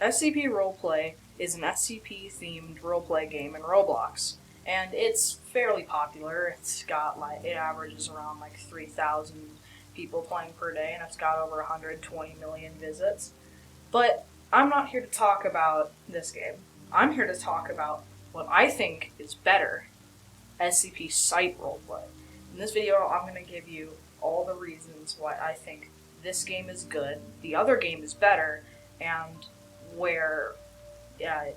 SCP Roleplay is an SCP-themed roleplay game in Roblox, and it's fairly popular. It averages around like 3,000 people playing per day, and it's got over 120 million visits. But I'm not here to talk about this game. I'm here to talk about what I think is better, SCP Site Roleplay. In this video, I'm going to give you all the reasons why I think this game is good, the other game is better, and where, yeah.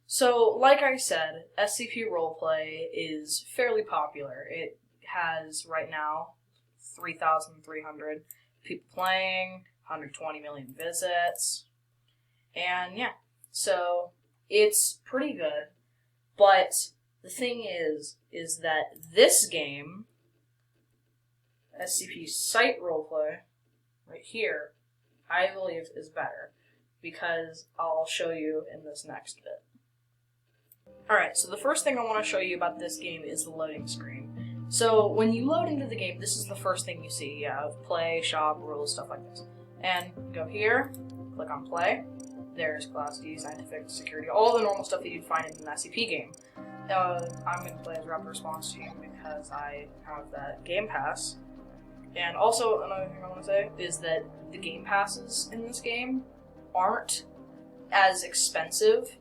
So, like I said, SCP Roleplay is fairly popular. It has, right now, 3,300 people playing, 120 million visits, and yeah, so it's pretty good, but the thing is that this game, SCP Site Roleplay, right here, I believe is better, because I'll show you in this next bit. Alright, so the first thing I want to show you about this game is the loading screen. So, when you load into the game, this is the first thing you see. You have play, shop, rules, stuff like this. And go here, click on play. There's class D, scientific, security, all the normal stuff that you'd find in an SCP game. I'm going to play as Rapid Response Team because I have that Game Pass. And also, another thing I want to say is that the Game Passes in this game aren't as expensive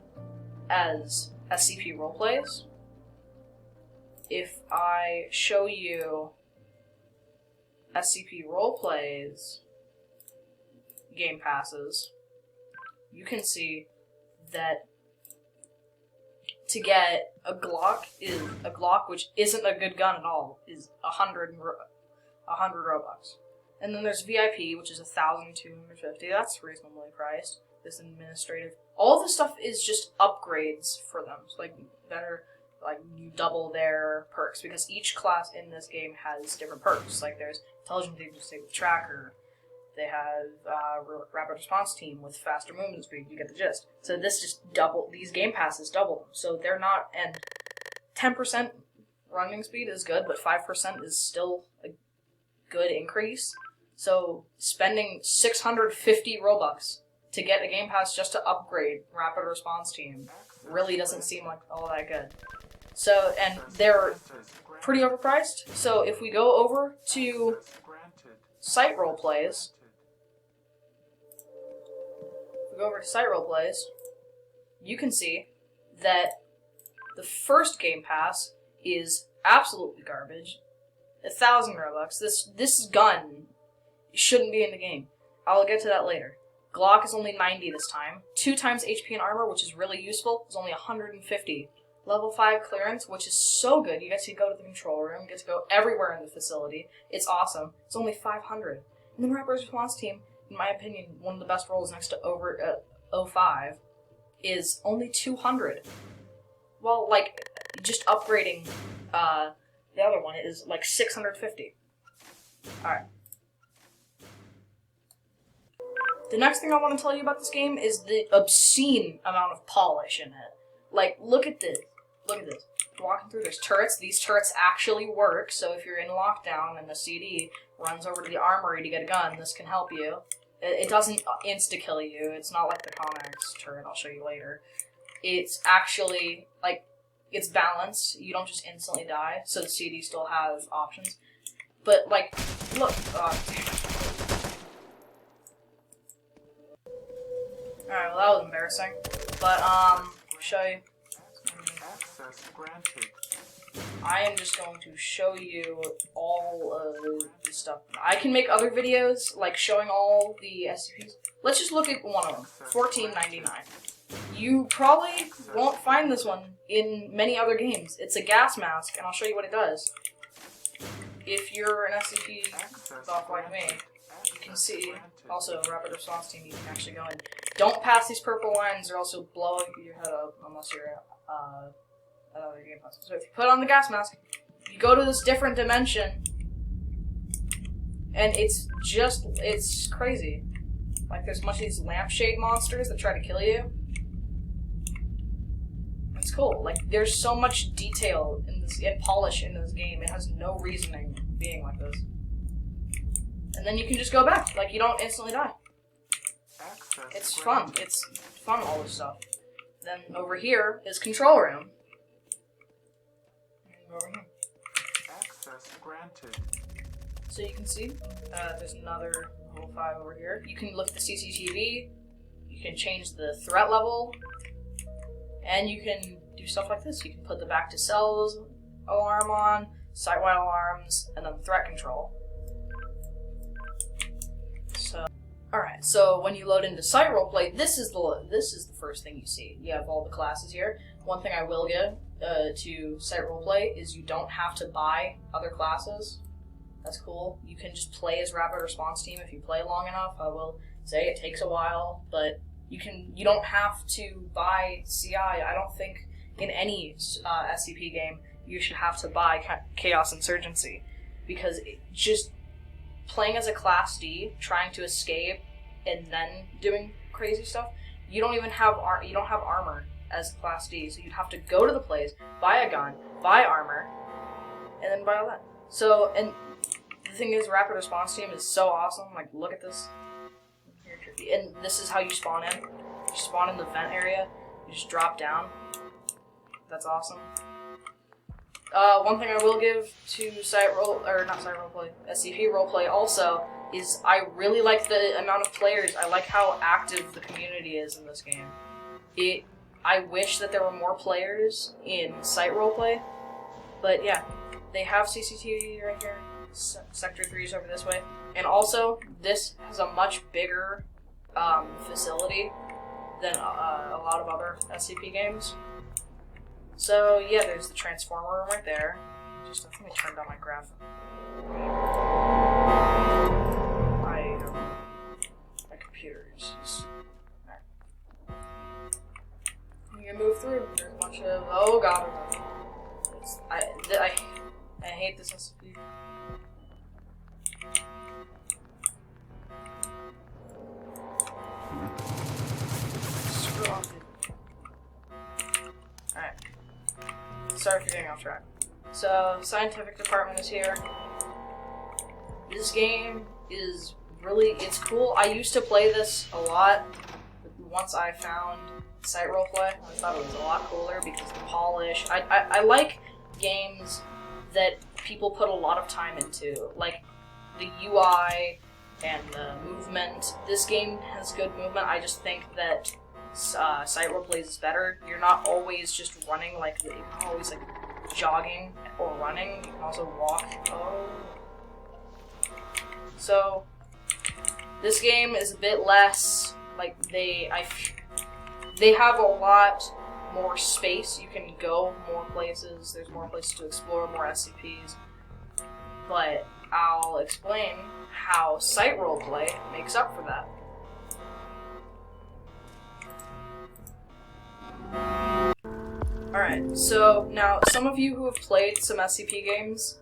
as SCP Roleplays. If I show you SCP Roleplay's Game Passes, you can see that to get a Glock, which isn't a good gun at all, is 100 Robux. And then there's VIP, which is 1,250. That's reasonably priced. This administrative, all this stuff is just upgrades for them. So like you double their perks, because each class in this game has different perks. Like there's intelligent with tracker. They have rapid response team with faster movement speed. You get the gist. So this just these game passes double them. So they're not, and 10% running speed is good, but 5% is still a good increase. So spending 650 Robux to get a game pass just to upgrade rapid response team really doesn't seem like all that good. So, and they're pretty overpriced. So if we go over to Site Roleplays, you can see that the first Game Pass is absolutely garbage. 1,000 Robux. This gun shouldn't be in the game. I'll get to that later. Glock is only 90 this time. 2 times HP and armor, which is really useful, is only 150. Level 5 clearance, which is so good. You get to go to the control room, you get to go everywhere in the facility. It's awesome. It's only 500. And the rapid response team, in my opinion, one of the best roles next to over 05, is only 200. Well, like, just upgrading the other one is like 650. Alright. The next thing I want to tell you about this game is the obscene amount of polish in it. Like, look at this. Look at this. Walking through, there's turrets. These turrets actually work, so if you're in lockdown and the CD runs over to the armory to get a gun, this can help you. It doesn't insta-kill you. It's not like the Connex turret I'll show you later. It's actually, like, it's balanced. You don't just instantly die, so the CD still has options. But, like, look. Alright, well, that was embarrassing. But, show you. I am just going to show you all of the stuff. I can make other videos, like showing all the SCPs. Let's just look at one of them, 1499. You probably won't find this one in many other games. It's a gas mask, and I'll show you what it does. If you're an SCP buff like me, you can see, also rapid response team, you can actually go in. Don't pass these purple lines or else you'll blow your head up unless you're another game pass. So if you put on the gas mask, you go to this different dimension, and it's crazy. Like there's a bunch of these lampshade monsters that try to kill you. It's cool. Like there's so much detail in this and polish in this game. It has no reasoning being like this. And then you can just go back. Like you don't instantly die. It's fun. It's fun, all this stuff. Then over here is control room. And over here. Access granted. So you can see, there's another level 5 over here. You can look at the CCTV, you can change the threat level, and you can do stuff like this. You can put the back to cells alarm on, site-wide alarms, and then threat control. So, alright, so when you load into site roleplay, this is the first thing you see. You have all the classes here. One thing I will give to site roleplay is you don't have to buy other classes. That's cool. You can just play as Rapid Response Team if you play long enough. I will say it takes a while, but you don't have to buy CI. I don't think in any SCP game you should have to buy Chaos Insurgency, because just playing as a Class D, trying to escape, and then doing crazy stuff, you don't have armor as Class D, so you'd have to go to the place, buy a gun, buy armor, and then buy all that. So, and the thing is, Rapid Response Team is so awesome. Like, look at this. And this is how you spawn in. You spawn in the vent area. You just drop down. That's awesome. One thing I will give to SCP roleplay also is I really like the amount of players. I like how active the community is in this game. I wish that there were more players in site roleplay, but yeah, they have CCTV right here. Sector 3 is over this way. And also, this has a much bigger facility than a lot of other SCP games. So yeah, there's the transformer room right there. Just let me turn down my graphic. My computer is just... You can move through. There's a bunch of... Oh god. I hate this SCP. Screw off, dude. Alright. Sorry for getting off track. So, scientific department is here. This game is really, it's cool. I used to play this a lot, but once I found site roleplay, I thought it was a lot cooler because the polish. I like games that people put a lot of time into, like the UI and the movement. This game has good movement. I just think that site roleplay is better. You're not always just running, like, you're not always like jogging or running. You can also walk. Oh. So this game is a bit less like they have a lot more space. You can go more places. There's more places to explore, more SCPs. But I'll explain how site roleplay makes up for that. Alright, so now some of you who have played some SCP games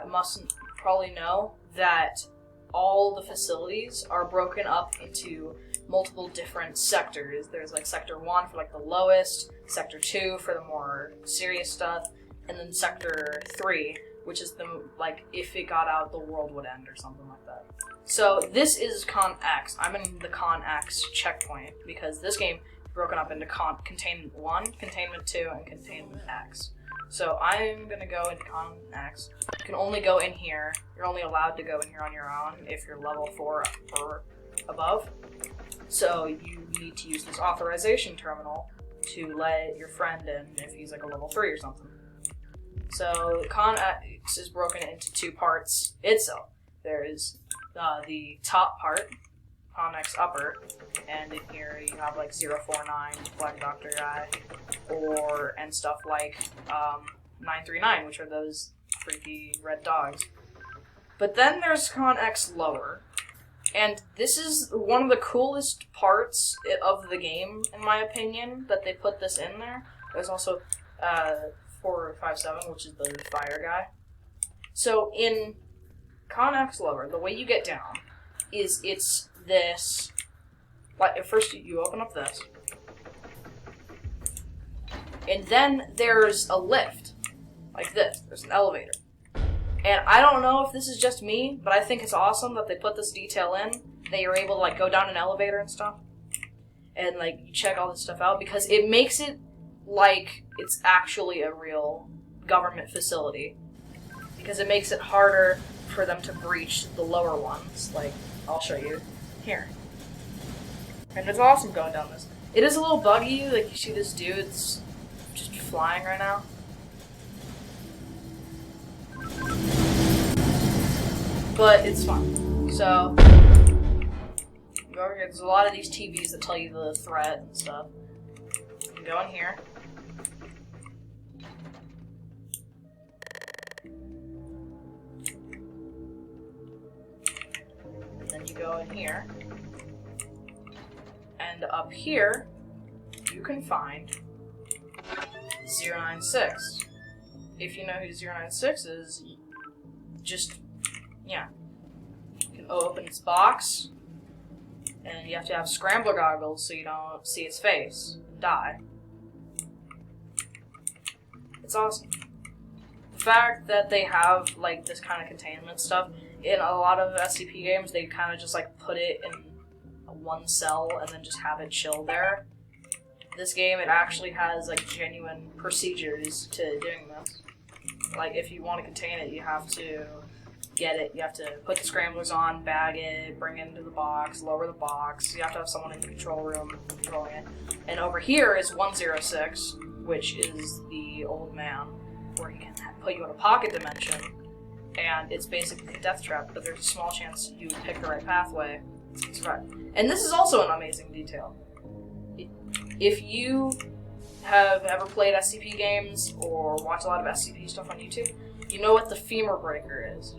must probably know that all the facilities are broken up into multiple different sectors. There's like Sector 1 for like the lowest, Sector 2 for the more serious stuff, and then Sector 3, which is the, like, if it got out, the world would end or something like that. So this is Con X. I'm in the Con X checkpoint because this game is broken up into Containment 1, Containment 2, and Containment X. So I'm gonna go into Con X. You can only go in here. You're only allowed to go in here on your own if you're level 4 or above. So you need to use this authorization terminal to let your friend in if he's like a level 3 or something. So Con X is broken into two parts itself. There is the top part, Con X upper, and in here you have like 049, Black Doctor guy, and stuff like 939, which are those freaky red dogs. But then there's Con X lower, and this is one of the coolest parts of the game, in my opinion, that they put this in there. There's also 457, which is the fire guy. So in Con X lower, the way you get down is it's this. Like, first you open up this, and then there's a lift, like this. There's an elevator, and I don't know if this is just me, but I think it's awesome that they put this detail in. that you're able to like go down an elevator and stuff, and like you check all this stuff out because it makes it like it's actually a real government facility. Because it makes it harder for them to breach the lower ones. Like, I'll show you here. And it's awesome going down this. It is a little buggy, like you see this dude's just flying right now. But it's fun. So, go over here. There's a lot of these TVs that tell you the threat and stuff. You can go in here. You go in here, and up here, you can find 096. If you know who 096 is, just, yeah. You can open its box, and you have to have scrambler goggles so you don't see its face and die. It's awesome. The fact that they have, like, this kind of containment stuff, in a lot of SCP games, they kind of just like put it in one cell and then just have it chill there. This game, it actually has like genuine procedures to doing this. Like if you want to contain it, you have to get it. You have to put the scramblers on, bag it, bring it into the box, lower the box. You have to have someone in the control room controlling it. And over here is 106, which is the old man, where he can put you in a pocket dimension. And it's basically a death trap, but there's a small chance you pick the right pathway to survive. And this is also an amazing detail. If you have ever played SCP games or watched a lot of SCP stuff on YouTube, you know what the femur breaker is.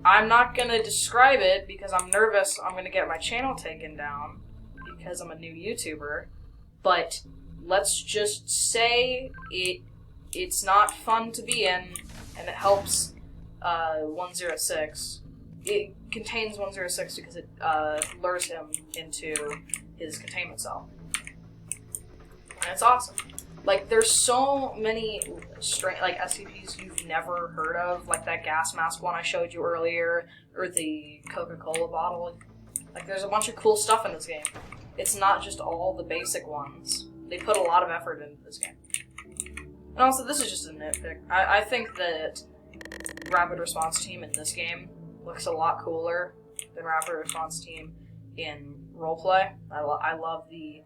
I'm not going to describe it because I'm nervous I'm going to get my channel taken down because I'm a new YouTuber, but let's just say it's not fun to be in, and it helps 106. It contains 106 because it lures him into his containment cell. And it's awesome. Like, there's so many like SCPs you've never heard of, like that gas mask one I showed you earlier, or the Coca-Cola bottle. Like, there's a bunch of cool stuff in this game. It's not just all the basic ones. They put a lot of effort into this game. And also, this is just a nitpick. I think that Rapid Response Team in this game looks a lot cooler than Rapid Response Team in roleplay. I love the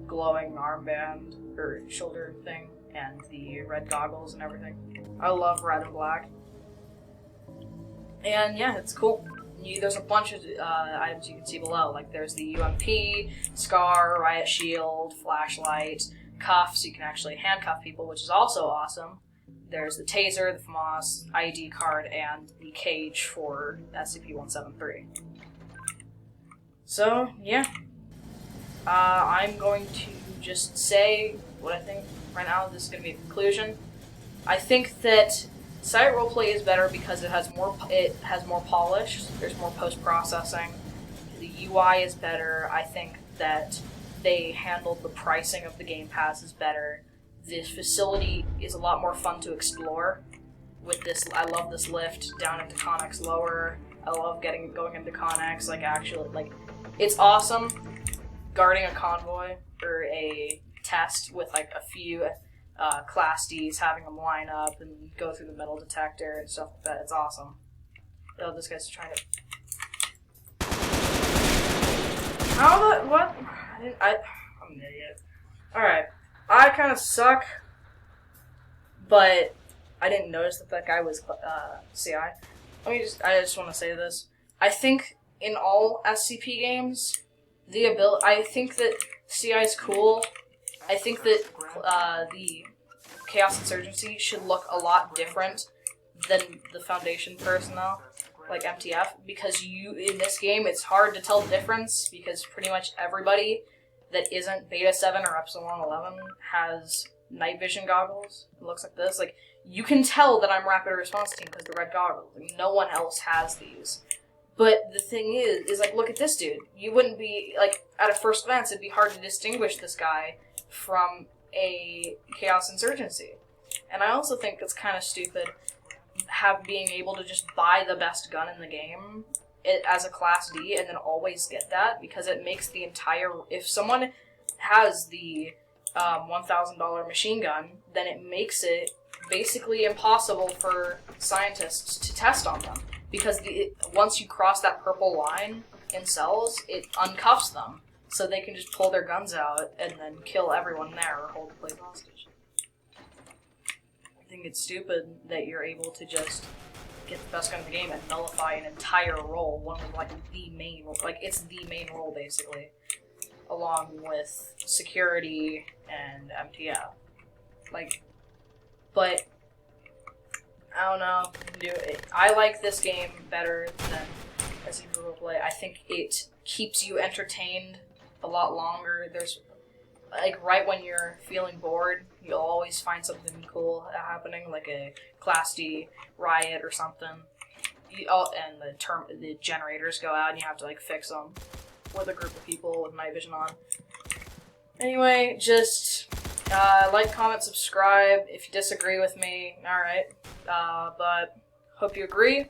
glowing armband or shoulder thing and the red goggles and everything. I love red and black. And yeah, it's cool. There's a bunch of items you can see below. Like there's the UMP, Scar, Riot Shield, Flashlight, cuffs. You can actually handcuff people, which is also awesome. There's the taser, the FAMAS, ID card, and the cage for SCP-173. So, yeah. I'm going to just say what I think right now. This is going to be a conclusion. I think that Site Roleplay is better because it has more polish. There's more post-processing. The UI is better. I think that they handled the pricing of the Game Passes better. This facility is a lot more fun to explore. With this, I love this lift down into Connex Lower. I love going into Connex. Like actually, like it's awesome guarding a convoy or a test with like a few Class Ds, having them line up and go through the metal detector and stuff like that. It's awesome. Oh, this guy's trying to. How the what? I'm an idiot. All right. I kind of suck, but I didn't notice that guy was CI. I just want to say this. I think in all SCP games, I think that CI is cool. I think that the Chaos Insurgency should look a lot different than the Foundation personnel, like MTF, because in this game, it's hard to tell the difference because pretty much everybody that isn't Beta 7 or Epsilon 11 has night vision goggles. It looks like this. Like, you can tell that I'm Rapid Response Team because the red goggles. I mean, no one else has these. But the thing is like, look at this dude. You wouldn't be, like, at a first glance, it'd be hard to distinguish this guy from a Chaos Insurgency. And I also think it's kind of stupid being able to just buy the best gun in the game it as a Class D and then always get that, because it makes the entire... If someone has the $1,000 machine gun, then it makes it basically impossible for scientists to test on them, because once you cross that purple line in cells, it uncuffs them, so they can just pull their guns out and then kill everyone there or hold the place hostage. I think it's stupid that you're able to just get the best gun in the game and nullify an entire role, one of like the main, like it's the main role basically, along with security and MTF. Like, but I don't know. I like this game better than SCP roleplay. I think it keeps you entertained a lot longer. There's like right when you're feeling bored, you'll always find something cool happening, like a Class D riot or something. And the generators go out, and you have to like fix them with a group of people with night vision on. Anyway, just like, comment, subscribe. If you disagree with me, alright. But hope you agree.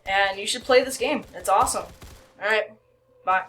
And you should play this game. It's awesome. Alright, bye.